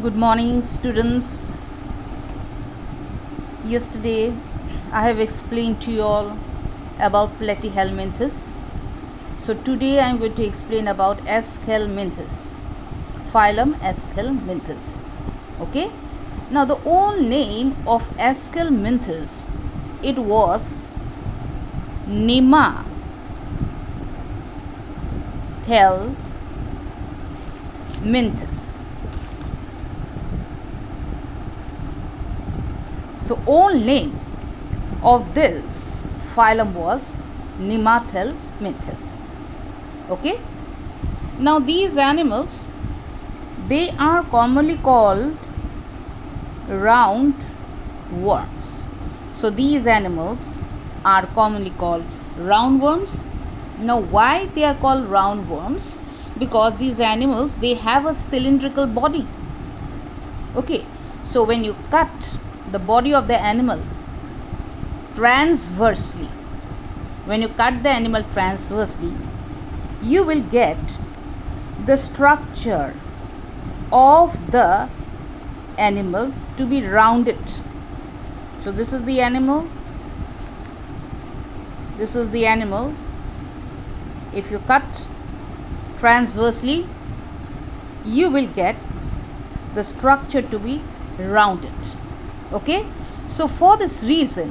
Good morning, students. Yesterday, I have explained to you all about Platyhelminthes. So today, I am going to explain about Aschelminthes, phylum Aschelminthes. Okay. Now, the old name of Aschelminthes, it was Nemathelminthes. So, old name of this phylum was Nemathelminthes. Okay. Now, these animals, they are commonly called roundworms. So, these animals are commonly called roundworms. Now, why they are called roundworms? Because these animals, they have a cylindrical body. Okay. So, when you cut the body of the animal transversely, when you cut the animal transversely, you will get the structure of the animal to be rounded. So this is the animal, this is the animal. If you cut transversely, you will get the structure to be rounded. Okay. So for this reason,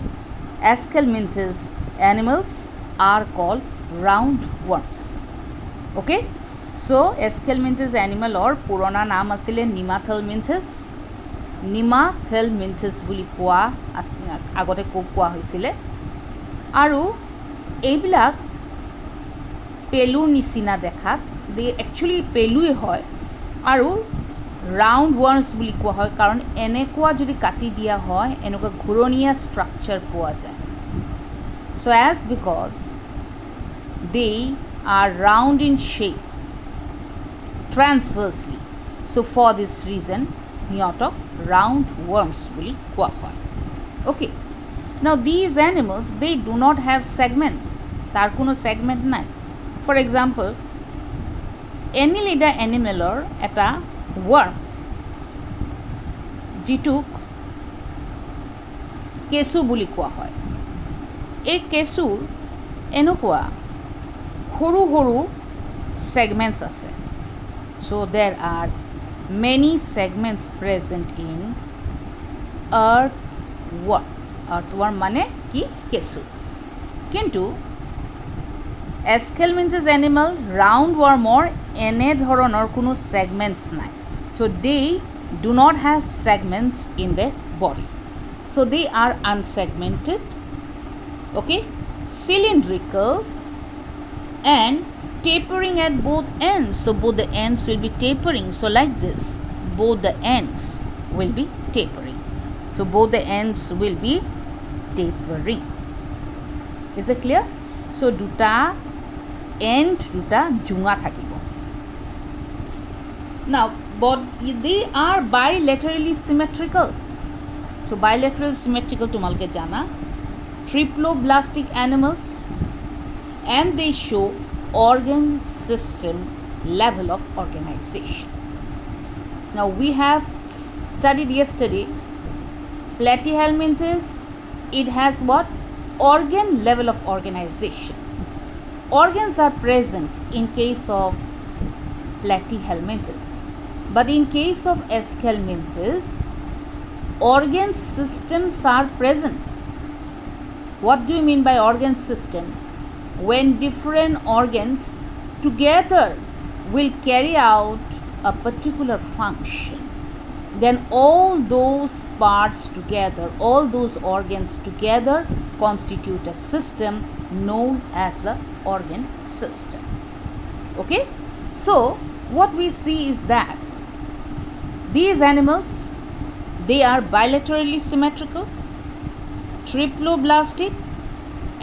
Aschelminthes animals are called roundworms. Okay. So Aschelminthes animal or purana naam asile Nemathelminthes. Nemathelminthes বুলি কোৱা আগতে কোৱা হৈছিলে আৰু এইবিলাক পেলুৰ নিচিনা দেখাত দে actually পেলুই হয় আৰু ৰাউণ্ড ৱৰ্মছ বুলি কোৱা হয় কাৰণ এনেকুৱা যদি কাটি দিয়া হয় এনেকুৱা ঘূৰণীয়া ষ্ট্ৰাকচাৰ পোৱা যায় so as because they are round in shape transversely so for this reason সিহঁতক roundworms বুলি কোৱা হয় okay now these animals they do not have segments তাৰ কোনো segment নাই for example annelida animalৰ এটা worm যিটোক কেঁচু বুলি কোৱা হয় এই কেঁচুৰ এনেকুৱা সৰু সৰু segments আছে so there are many segments present in earthworm earthworm মানে কি কেঁচু কিন্তু Aschelminthes animal roundwormৰ এনে ধৰণৰ কোনো segments নাই so they do not have segments in their body so they are unsegmented okay cylindrical and tapering at both ends so both the ends will be tapering so like this both the ends will be tapering so both the ends will be tapering is it clear so duta end duta junga thakibo now but they are bilaterally symmetrical so bilateral symmetrical tumalke jana triploblastic animals and they show organ system level of organization now we have studied yesterday Platyhelminthes it has what organ level of organization organs are present in case of Platyhelminthes but in case of Aschelminthes organ systems are present what do you mean by organ systems when different organs together will carry out a particular function then all those parts together all those organs together constitute a system known as the organ system okay so what we see is that these animals they are bilaterally symmetrical triploblastic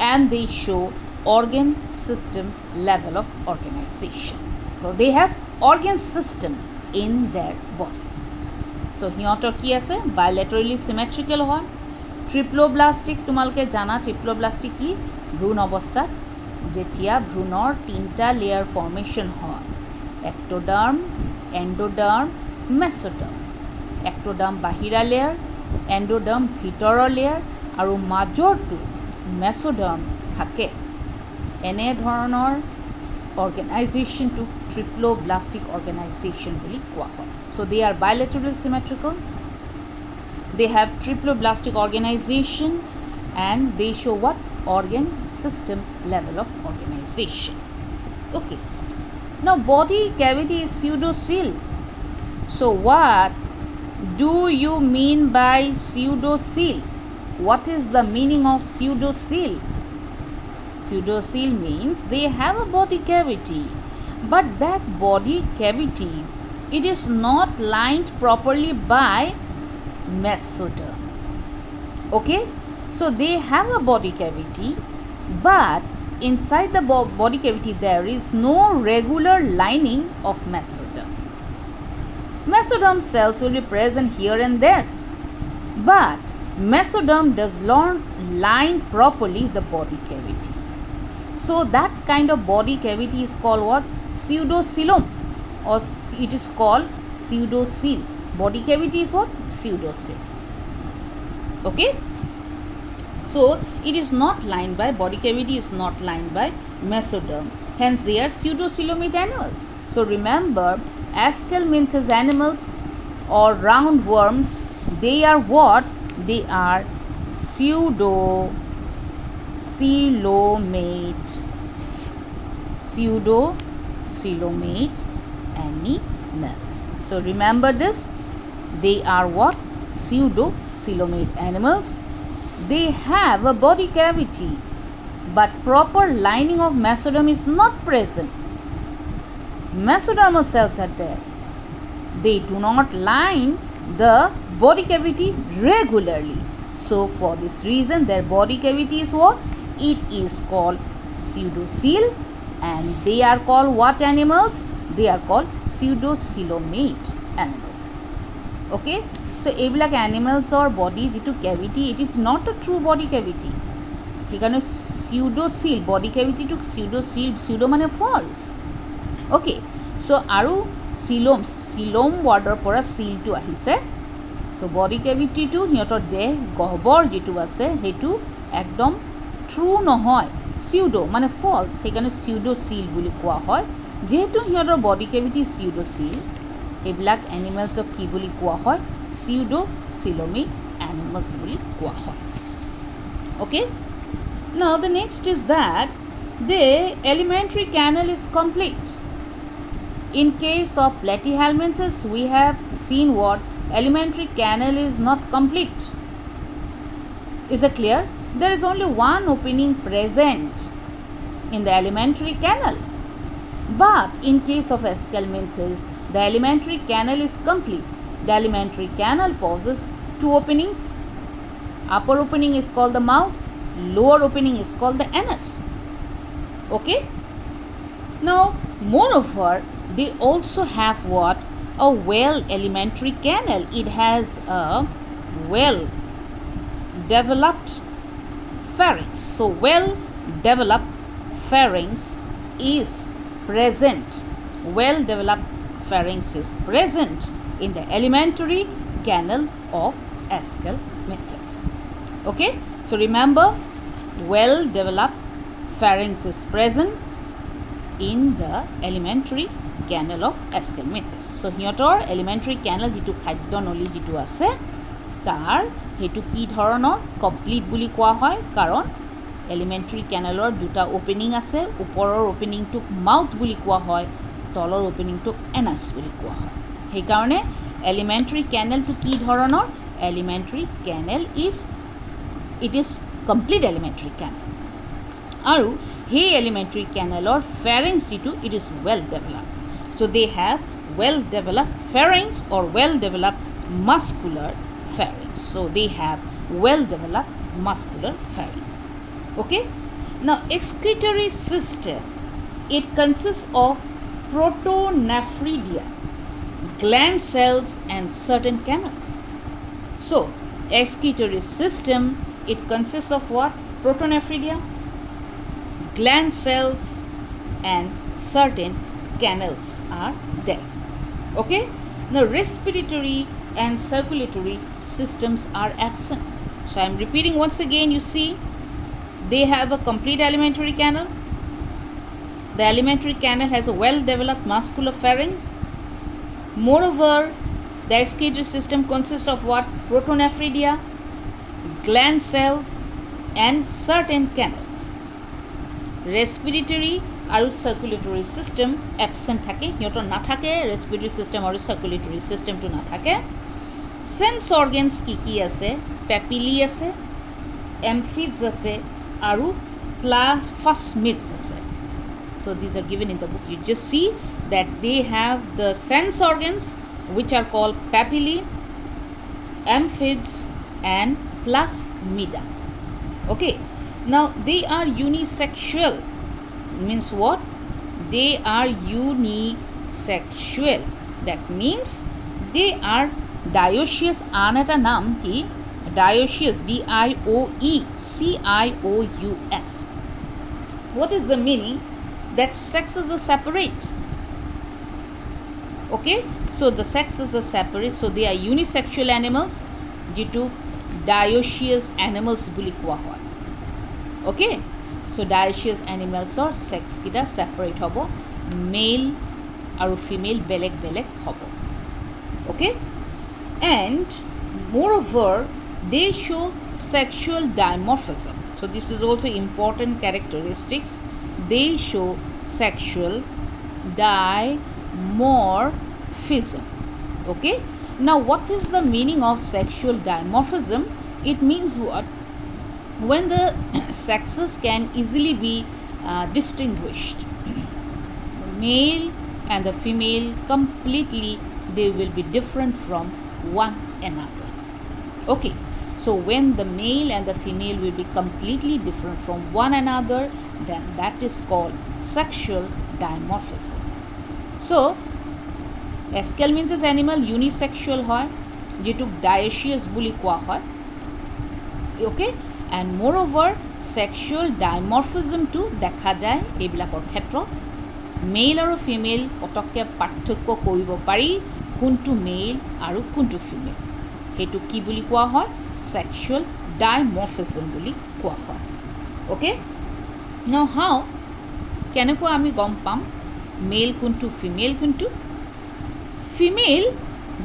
and they show organ system level of organization so they have organ system in their body so সিহঁতৰ কি আছে bilaterally symmetrical হয় triploblastic তোমালোকে জানা triploblastic কি ভ্রূণ অৱস্থাত যেতিয়া ভ্রূণৰ তিনটা লেয়াৰ ফৰ্মেশন হয় ectoderm endoderm mesoderm ectoderm bahira layer, endoderm bhitor layer aru majortu mesoderm thake. Ene dhoroner organization to triploblastic organization boli koa hoy. So they are bilaterally symmetrical. They have triploblastic organization and they show what? Organ system level of organization. Okay. Now body cavity is pseudocoel. So what do you mean by pseudocoel? What is the meaning of pseudocoel? Pseudocoel means they have a body cavity, but that body cavity, it is not lined properly by mesoderm. Okay, so they have a body cavity, but inside the body cavity there is no regular lining of mesoderm. Mesoderm cells will be present here and there, but mesoderm does not line properly the body cavity. So that kind of body cavity is called what? Pseudocoelom, or it is called pseudocoel. Body cavity is what? Pseudocoel. Okay, so it is not lined by, body cavity is not lined by mesoderm, hence they are pseudocoelomate animals. So remember, Aschelminthes animals or roundworms, they are what? They are pseudocoelomate animals. So remember this, they are what? Pseudocoelomate animals. They have a body cavity, but proper lining of mesoderm is not present. Mesodermal cells are there. They do not line the body cavity regularly. So for this reason their body cavity is what? It is called pseudocoel, and they are called what animals? They are called pseudocoelomate animals. Okay, so এইবিলাক animals or body jitu cavity, it is not a true body cavity. Hekane pseudocoel, body cavity to pseudocoel, pseudo mane false. Okay, so aru coelom word pora seal to ahise. So body cavity to hiotor deh gobor jitu ase hetu ekdom true nohoy, pseudo mane false, hekane pseudocoel boli koa hoy. Jehetu hiotor body cavity pseudocoel, এইবিলাক animals কি বুলি কোৱা হয়? Pseudocoelomate animals বুলি কোৱা হয়. Okay, now the next is that the alimentary canal is complete. In case of Platyhelminthes, we have seen what? Alimentary canal is not complete. Is it clear? There is only one opening present in the alimentary canal. But in case of Aschelminthes, the alimentary canal is complete. The alimentary canal possesses two openings. Upper opening is called the mouth, lower opening is called the anus. Okay, now moreover they also have what? A well alimentary canal. It has a well developed pharynx. So well developed pharynx is present. Well developed pharynx is present in the alimentary canal of Aschelminthes. Okay, so remember, well developed pharynx is present in the alimentary canal of Aschelminthes. So hiyotor alimentary canal jitu khadya noli jitu ase tar hetu ki dhoroner complete boli koa hoy, karon alimentary canalor duta opening ase. Uporor opening to mouth boli koa hoy, তলৰ ওপেনিংটো anus বুলি কোৱা হয়। সেইকাৰণে elementary কেনেলটো কি ধৰণৰ? Elementary canal is complete elementary canal, আৰু সেই elementary কেনেলৰ pharynx যিটো it is well developed. So' they have well developed pharynx or well developed muscular pharynx. So' they have well developed muscular pharynx. Okay, now excretory system, it consists of protonephridia, gland cells and certain canals. So excretory system, it consists of what? Protonephridia, gland cells and certain canals are there. Okay, now respiratory and circulatory systems are absent. So I am repeating once again. You see, they have a complete alimentary canal. The alimentary canal has a well-developed muscular pharynx. Moreover, the excretory system consists of what? Protonephridia, gland cells, and certain canals. Respiratory আৰু circulatory system absent থাকে, সিহঁতৰ নাথাকে, respiratory system আৰু circulatory system টো নাথাকে. Sense organs কি আছে? Papillae আছে, amphids আছে আৰু phasmids আছে. So these are given in the book. You just see that they have the sense organs which are called papillae, amphids and plasmida. Okay, now they are unisexual. Means what? They are unisexual. That means they are dioecious. Anata naam ki dioecious, dioecious. What is the meaning? That sexes are separate. Okay, so the sexes are separate, so they are unisexual animals due to dioecious animals বুলি কোৱা হয়. Okay, so dioecious animals or sex kita separate hobo, male aru female beleg hobo. Okay, and moreover they show sexual dimorphism. So this is also important characteristics. They show sexual dimorphism. Okay, now what is the meaning of sexual dimorphism? It means what? When the sexes can easily be distinguished, the male and the female completely, they will be different from one another. Okay, so when the male and the female will be completely different from one another, then that is called sexual dimorphism. So Aschelminthes animal unisexual hoy, যেটো dioecious বুলি কোৱা হয়. Okay, and moreover sexual dimorphism to দেখা যায় এইবিলাকৰ ক্ষেত্ৰত. Mail আৰু female পটককে পাৰ্থক্য কৰিব পাৰি কোনটো মেল আৰু কোনটো ফিমেল, সেইটো কি বুলি কোৱা হয়? Sexual dimorphism বুলি কোৱা হয়. Okay, now how কেনেকৈ আমি গম পাম মেল কোনটো ফিমেল কোনটো? Female,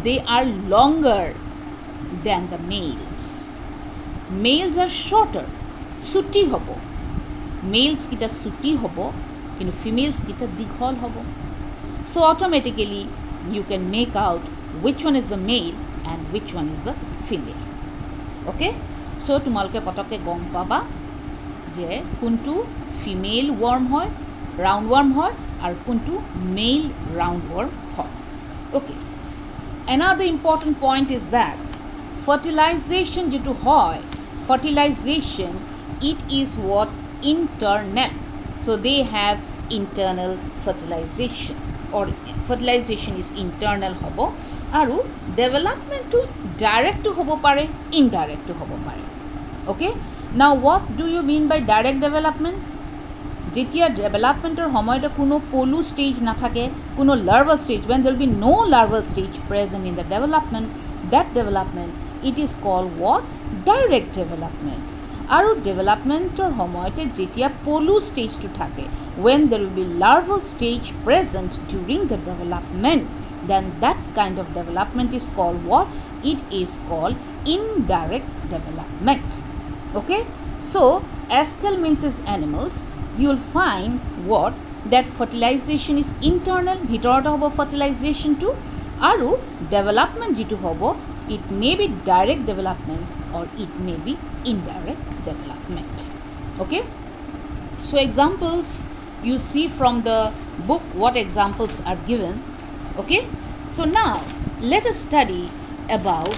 they are longer than the males. Males are shorter, suti hobo. Males kita suti hobo, kintu females kita dighol hobo. So automatically you can make out which one is the male and which one is the female. Okay, so tumalke patoke gom paba je kuntu female worm hoy, roundworm hoy, ar kuntu male roundworm hoy. Okay, another important point is that fertilization যেটো হয়, fertilization, it is what? Internal. So they have internal fertilization, or fertilization is internal hobo, aru development to direct to hobo pare, indirect to hobo pare. Okay, now what do you mean by direct development? যেতিয়া ডেভেলপমেণ্টৰ সময়তে কোনো পলু stage নাথাকে, কোনো লাৰ্ভাল stage, when there will be no larval stage present in the development, that development, it is called what? Direct development. আৰু ডেভেলপমেণ্টৰ সময়তে যেতিয়া পলু ষ্টেজটো থাকে, when there will be larval stage present during the development, then that kind of development is called what? It is called indirect development. Okay, so Aschelminthes animals, you will find what? That fertilization is internal, ভিতৰতে হ'ব fertilization to, আৰু development যেটো হ'ব, it may be direct development or it may be indirect development. Okay, so examples you see from the book, what examples are given. Okay, so now let us study about